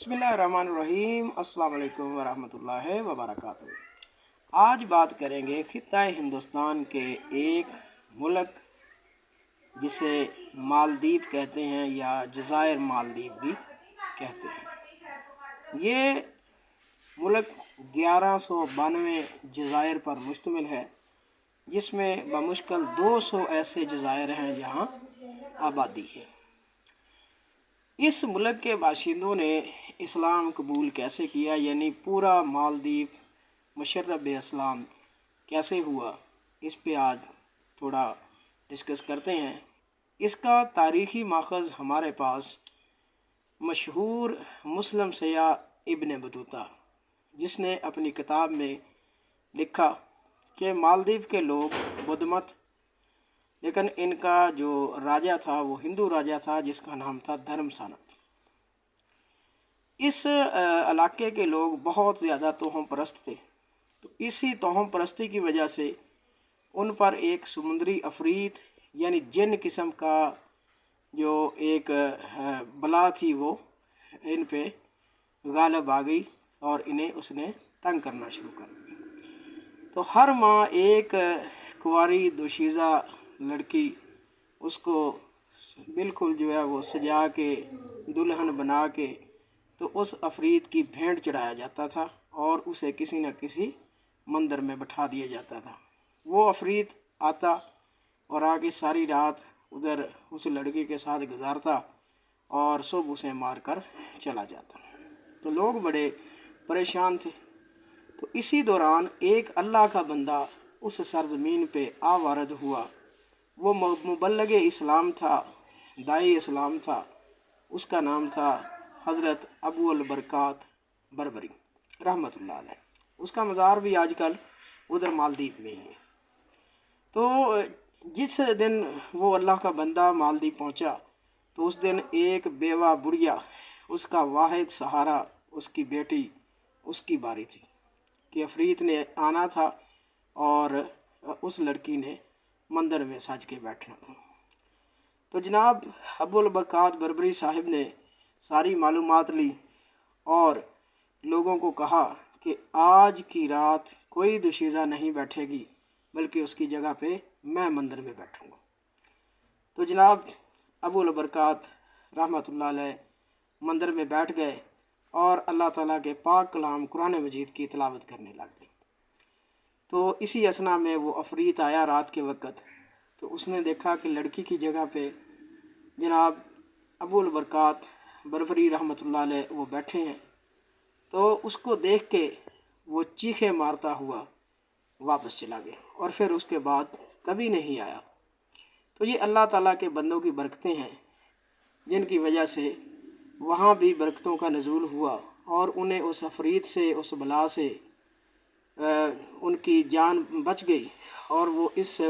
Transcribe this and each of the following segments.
बिस्मिल्लाहिर्रहमानिर्रहीम। अस्सलाम वालेकुम वरहमतुल्लाहि वबरकातुहू। आज बात करेंगे खित्ता हिंदुस्तान के एक मुल्क जिसे मालदीव कहते हैं या जज़ायर मालदीव भी कहते हैं। ये मुल्क 1192 जज़ायर पर मुश्तमिल है, जिसमें बमुश्किल 200 ऐसे जज़ायर हैं जहाँ आबादी है। इस मुल्क के बाशिंदों ने इस्लाम कबूल कैसे किया, यानी पूरा मालदीव मुशर्रफ इस्लाम कैसे हुआ, इस पे आज थोड़ा डिस्कस करते हैं। इसका तारीख़ी माखज़ हमारे पास मशहूर मुस्लिम सयाह इब्न बतूता, जिसने अपनी किताब में लिखा कि मालदीव के लोग बुद्धमत, लेकिन इनका जो राजा था वो हिंदू राजा था जिसका नाम था धर्मसानत। इस इलाके के लोग बहुत ज़्यादा तोहम परस्त थे, तो इसी तोहम परस्ती की वजह से उन पर एक समुद्री अफरीत यानी जिन किस्म का जो एक बला थी वो इन पे गालिब आ गई और इन्हें उसने तंग करना शुरू कर दिया। तो हर माह एक कुंवारी दोशीज़ा लड़की उसको बिल्कुल जो है वो सजा के दुल्हन बना के तो उस अफरीत की भेंट चढ़ाया जाता था और उसे किसी न किसी मंदिर में बैठा दिया जाता था। वो अफरीत आता और आके सारी रात उधर उस लड़की के साथ गुजारता और सुबह उसे मार कर चला जाता। तो लोग बड़े परेशान थे। तो इसी दौरान एक अल्लाह का बंदा उस सरजमीन पे आवारद हुआ। वो मुबल्लिग इस्लाम था, दाई इस्लाम था। उसका नाम था हज़रत अबू अल बरकात बरबरी रहमतुल्लाह अलैह। उसका मज़ार भी आजकल उधर मालदीव में ही है। तो जिस दिन वो अल्लाह का बंदा मालदीव पहुंचा तो उस दिन एक बेवा बुढ़िया, उसका वाहिद सहारा, उसकी बेटी, उसकी बारी थी कि अफरीत ने आना था और उस लड़की ने मंदिर में सज के बैठना था। तो जनाब अबू अल बरकात बरबरी साहिब ने सारी मालूमात ली और लोगों को कहा कि आज की रात कोई दोशीज़ा नहीं बैठेगी, बल्कि उसकी जगह पे मैं मंदिर में बैठूंगा। तो जनाब अबू अल बरकात रहमतुल्लाह अलैह मंदिर में बैठ गए और अल्लाह ताला के पाक कलाम कुरान मजीद की तिलावत करने लग गए। तो इसी असना में वो अफरीत आया रात के वक़्त। तो उसने देखा कि लड़की की जगह पे जनाब अबू अल बरकात बरबरी रहमतुल्लाह अलैह वो बैठे हैं। तो उसको देख के वो चीखे मारता हुआ वापस चला गया और फिर उसके बाद कभी नहीं आया। तो ये अल्लाह ताला के बंदों की बरकतें हैं, जिनकी वजह से वहाँ भी बरकतों का नज़ूल हुआ और उन्हें उस अफरीत से, उस बला से उनकी जान बच गई और वो इस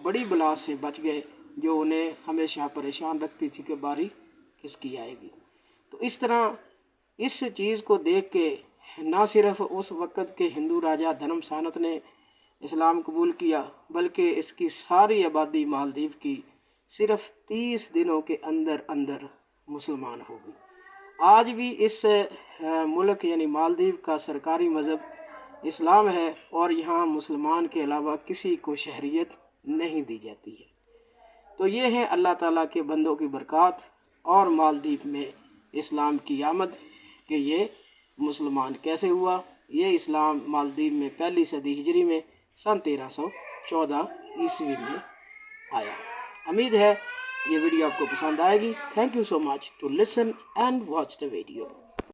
बड़ी बला से बच गए जो उन्हें हमेशा परेशान रखती थी कि बारी किसकी आएगी। तो इस तरह इस चीज़ को देख के ना सिर्फ उस वक़्त के हिंदू राजा धर्मसानत ने इस्लाम कबूल किया, बल्कि इसकी सारी आबादी मालदीव की सिर्फ 30 दिनों के अंदर अंदर मुसलमान हो गई। आज भी इस मुल्क यानी मालदीव का सरकारी मज़हब इस्लाम है और यहाँ मुसलमान के अलावा किसी को शहरियत नहीं दी जाती है। तो ये हैं अल्लाह ताला के बंदों की बरक़ात और मालदीव में इस्लाम की आमद कि ये मुसलमान कैसे हुआ। ये इस्लाम मालदीव में पहली सदी हिजरी में सन 1314 ईस्वी में आया। उम्मीद है ये वीडियो आपको पसंद आएगी। Thank you so much to listen and watch the video.